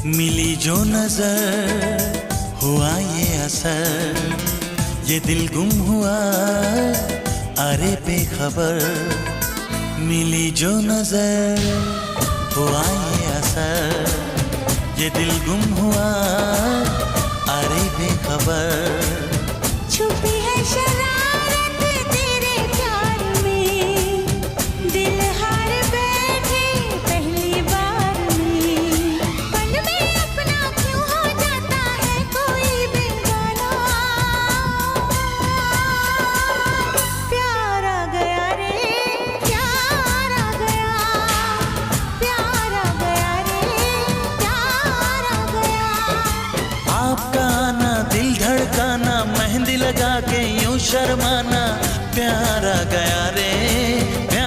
मिली जो नजर हुआ ये असर, ये दिल गुम हुआ अरे बेखबर। मिली जो नजर हुआ ये असर, ये दिल गुम हुआ अरे बेखबर। छुपी है शरारत तेरे प्यार में, दिल हार बैठे पहली बार में। पल में अपना क्यों हो जाता है कोई बेगाना। प्यार आ गया रे, प्यार आ गया, प्यार आ गया रे, प्यार आ गया। आपका आना, दिल धड़काना, मेहंदी लगा के यूं शर्माना, प्यार आ गया रे प्यार।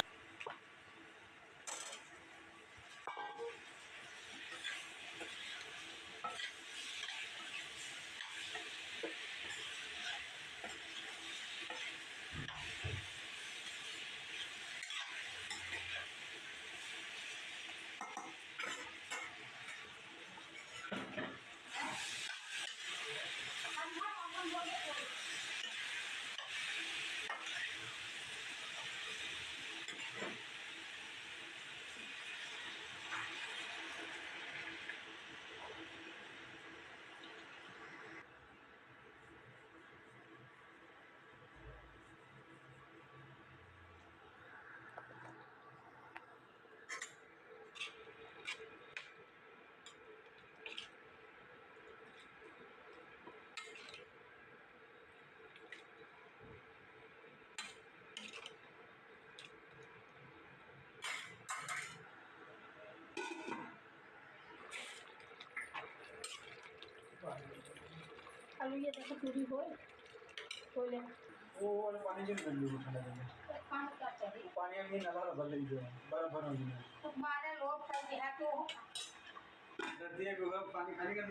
आलू ये देखो पूरी हो ले वो वाला पानी जो बंद हो ठंडा करने पानी का चाहिए पानी अभी नाला बंद ही है बराबर हो गया तुम्हारे लोग कर दिया तो नदियाँ को पानी खाने का